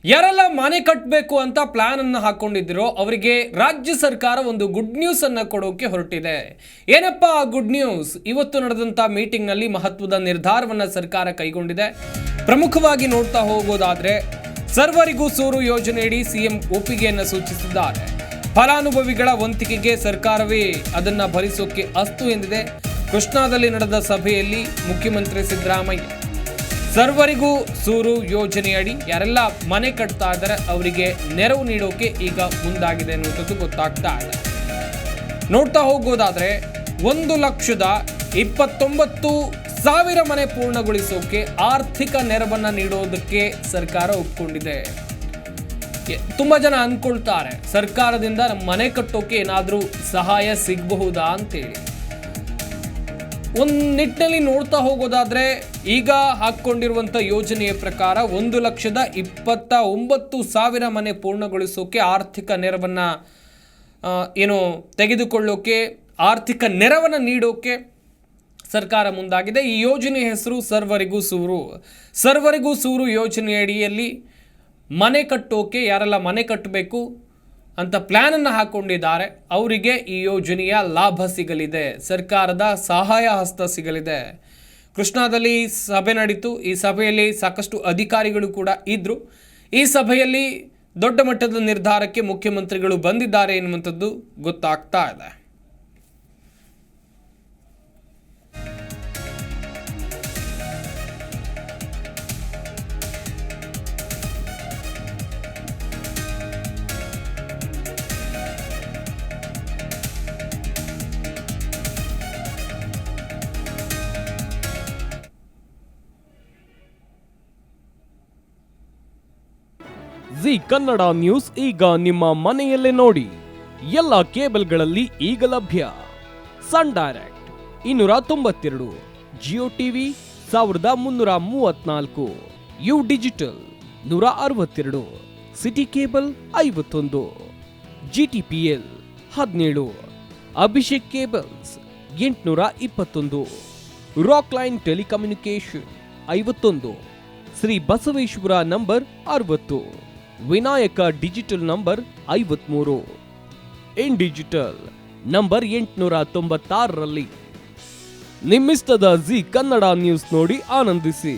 ಯಾರೆಲ್ಲ ಮನೆ ಕಟ್ಟಬೇಕು ಅಂತ ಪ್ಲಾನ್ ಅನ್ನು ಹಾಕೊಂಡಿದ್ರೋ ಅವರಿಗೆ ರಾಜ್ಯ ಸರ್ಕಾರ ಒಂದು ಗುಡ್ ನ್ಯೂಸ್ ಅನ್ನು ಕೊಡೋಕೆ ಹೊರಟಿದೆ. ಏನಪ್ಪಾ ಆ ಗುಡ್ ನ್ಯೂಸ್? ಇವತ್ತು ನಡೆದಂತ ಮೀಟಿಂಗ್ ನಲ್ಲಿ ಮಹತ್ವದ ನಿರ್ಧಾರವನ್ನ ಸರ್ಕಾರ ಕೈಗೊಂಡಿದೆ. ಪ್ರಮುಖವಾಗಿ ನೋಡ್ತಾ ಹೋಗೋದಾದ್ರೆ ಸರ್ವರಿಗೂ ಸೂರು ಯೋಜನೆಯಡಿ ಸಿಎಂ ಒಪ್ಪಿಗೆಯನ್ನು ಸೂಚಿಸಿದ್ದಾರೆ. ಫಲಾನುಭವಿಗಳ ವಂತಿಕೆಗೆ ಸರ್ಕಾರವೇ ಅದನ್ನ ಭರಿಸೋಕೆ ಅಸ್ತು ಎಂದಿದೆ. ಕೃಷ್ಣಾದಲ್ಲಿ ನಡೆದ ಸಭೆಯಲ್ಲಿ ಮುಖ್ಯಮಂತ್ರಿ ಸಿದ್ದರಾಮಯ್ಯ ಸರ್ವರಿಗೂ ಸೂರು ಯೋಜನೆಯಡಿ ಯಾರೆಲ್ಲ ಮನೆ ಕಟ್ತಾ ಇದ್ದಾರೆ ಅವರಿಗೆ ನೆರವು ನೀಡೋಕೆ ಈಗ ಮುಂದಾಗಿದೆ ಅನ್ನುವಂಥದ್ದು ಗೊತ್ತಾಗ್ತಾ ಇದೆ. ನೋಡ್ತಾ ಹೋಗೋದಾದ್ರೆ 1,29,000 ಮನೆ ಪೂರ್ಣಗೊಳಿಸೋಕೆ ಆರ್ಥಿಕ ನೆರವನ್ನ ನೀಡೋದಕ್ಕೆ ಸರ್ಕಾರ ಒಪ್ಪಿಕೊಂಡಿದೆ. ತುಂಬಾ ಜನ ಅನ್ಕೊಳ್ತಾರೆ ಸರ್ಕಾರದಿಂದ ಮನೆ ಕಟ್ಟೋಕೆ ಏನಾದರೂ ಸಹಾಯ ಸಿಗಬಹುದಾ ಅಂತೇಳಿ. ಒಂದು ನಿಟ್ಟಿನಲ್ಲಿ ನೋಡ್ತಾ ಹೋಗೋದಾದ್ರೆ ಈಗ ಹಾಕೊಂಡಿರುವಂಥ ಯೋಜನೆಯ ಪ್ರಕಾರ 1,29,000 ಮನೆ ಪೂರ್ಣಗೊಳಿಸೋಕೆ ಆರ್ಥಿಕ ನೆರವನ್ನ ತೆಗೆದುಕೊಳ್ಳೋಕೆ ಆರ್ಥಿಕ ನೆರವನ್ನು ನೀಡೋಕೆ ಸರ್ಕಾರ ಮುಂದಾಗಿದೆ. ಈ ಯೋಜನೆ ಹೆಸರು ಸರ್ವರಿಗೂ ಸೂರು ಯೋಜನೆಯಡಿಯಲ್ಲಿ ಮನೆ ಕಟ್ಟೋಕೆ ಯಾರೆಲ್ಲ ಮನೆ ಕಟ್ಟಬೇಕು ಅಂತ ಪ್ಲಾನ್ ಅನ್ನು ಹಾಕೊಂಡಿದ್ದಾರೆ ಅವರಿಗೆ ಈ ಯೋಜನೆಯ ಲಾಭ ಸಿಗಲಿದೆ. ಸರ್ಕಾರದ ಸಹಾಯ ಹಸ್ತ ಸಿಗಲಿದೆ. ಕೃಷ್ಣಾದಲ್ಲಿ ಸಭೆ ನಡೀತು. ಈ ಸಭೆಯಲ್ಲಿ ಸಾಕಷ್ಟು ಅಧಿಕಾರಿಗಳು ಕೂಡ ಇದ್ರು. ಈ ಸಭೆಯಲ್ಲಿ ದೊಡ್ಡ ಮಟ್ಟದ ನಿರ್ಧಾರಕ್ಕೆ ಮುಖ್ಯಮಂತ್ರಿಗಳು ಬಂದಿದ್ದಾರೆ ಎನ್ನುವಂಥದ್ದು ಗೊತ್ತಾಗ್ತಾ ಇದೆ. ಜಿ ಕನ್ನಡ ನ್ಯೂಸ್ ಈಗ ನಿಮ್ಮ ಮನೆಯಲ್ಲೇ ನೋಡಿ. ಎಲ್ಲ ಕೇಬಲ್ಗಳಲ್ಲಿ ಈಗ ಲಭ್ಯ. Sun Direct 292, Jio TV 1334, U digital 162, city cable 51, GTPL 17, Abhishek cables 821, rock line telecommunication 51, Shri Basaveshwara number 60, Vinayaka digital number 53, in digital number 896ರಲ್ಲಿ ನಿಮ್ಮಿಸ್ತದ ಜಿ ಕನ್ನಡ ನ್ಯೂಸ್ ನೋಡಿ ಆನಂದಿಸಿ.